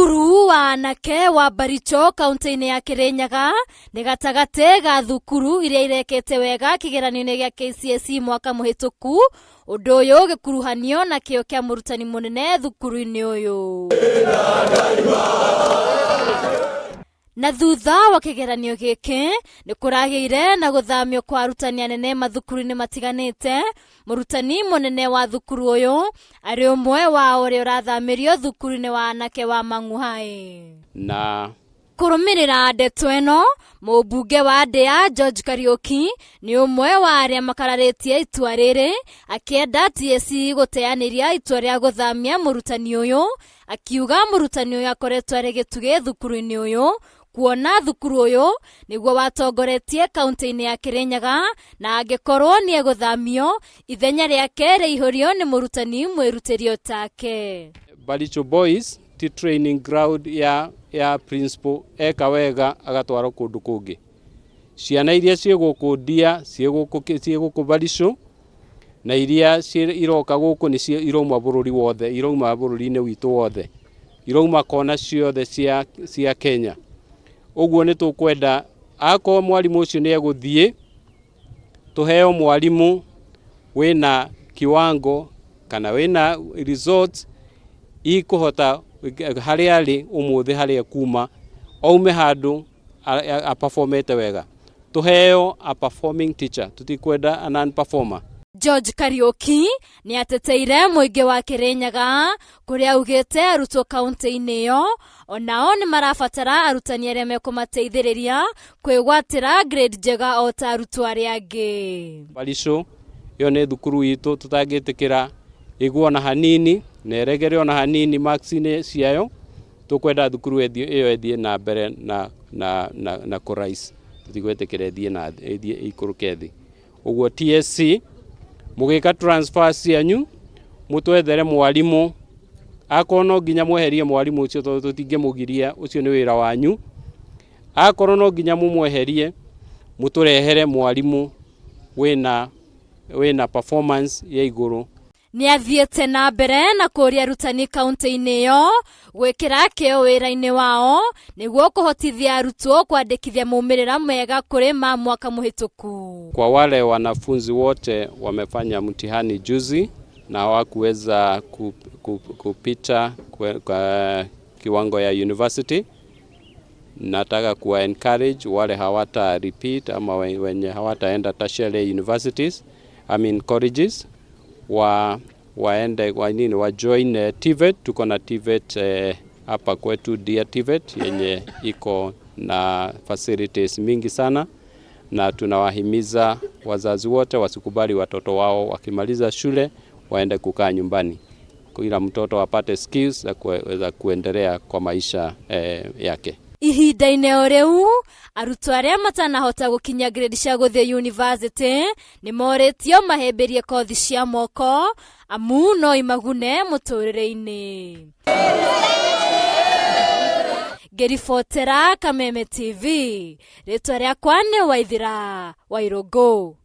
Thukuru wa anake wa Baricho kaunti-ini ya Kirinyaga ni gatagati ga thukuru iria irekete wega kigeranio-ini gia KCSE mwaka muhituku, undu uyu gikuruhanio na kio kia murutani munene thukuru-ini uyu. Na thutha wa kigeranio giki ni kuragiire na guthamio kwa arutani anene mathukuru-ini matiganite, murutani munene wa thukuru uyu ari umwe wa uria urathamirio thukuru-ini wa anake wa Mang'uhai. Na kurumirira ndeto ino, mubunge wa Ndĩa George Kariuki ni umwe wa aria makararitie itua riri, akienda TSC guteaniria itua ria guthamia murutani uyu, akiuga murutani uyu akoretwo ari gitugi thukuru-ini uyu, kuona thukuru uyu niguo watongoretie kaunti-ini ya Kirinyaga, na angikorwo ni eguthamio ithenya riake riihurio ni murutani mwirutirio take. Baricho Boys ti training ground ya principal eka wega agatwara kundu kungi. Ciana iria cie guku Ndĩa cie guku Baricho na iria iroka guku ni irauma bururi wothe, irauma bururi-ini witu wothe, irauma kona ciothe cia Kenya. Uguo ni tukwenda ako mwalimu ucio ni eguthie tuheo mwalimu wina kiwango kana wina result ikuhota hari ari umuthi hari kuma aume handu a performete wega, tuheo a performing teacher, tutikwenda a non performer. George Kariuki ni ateteire muingi wa Kirinyaga kuria augite arutwo kaunti-ini iyo onao ni marabatara arutani aria mekumateithiriria kwigwatira grade njega o ta arutwo aria angi. Baricho yo ni thukuru itu tutagitikira igwo na hanini na eregere ona hanini marks-ini ciayo, tukwenda thukuru iyo ethie na mbere na kurais, tutigwetikira ethie na ikuruke thi. Uguo TSC mugika transfer cianyu mutwethere mwalimu, akorwo nginya mweherie mwalimu ucio tondu tutingimugiria, ucio ni wira wanyu. Akorwo no nginya mumweherie, muturehere mwalimu wina performance ya iguru. Ni athiete na mbere na kuria arutani kaunti-ini iyo gwikira kio wira-ini wao niguo kuhotithia arutwo kwandikithia maumirira mega kuri ma mwaka muhituku. Kwa wale wanafunzi wote wamefanya mtihani juzi na hawakuweza kupita kwa kiwango ya university, nataka kuwa encourage wale hawata repeat ama wenye hawataenda tertiary universities, colleges, waende wa join TVET. Tuko na TVET hapa kwetu Ndĩa TVET yenye iko na facilities mingi sana, na tunawahimiza wazazi wote wasikubali watoto wao wakimaliza shule waende kukaa nyumbani, kila mtoto apate skills za kuendelea kwa maisha yake. Ihinda-ini o riu arutwo aria matanahota gukinya grade cia guthie university ni moritio mahemberie kothi cia moko amu no imagune muturire-ini. Ngiribotera Kameme TV, ritwa riakwa ni Waithira Wairungu.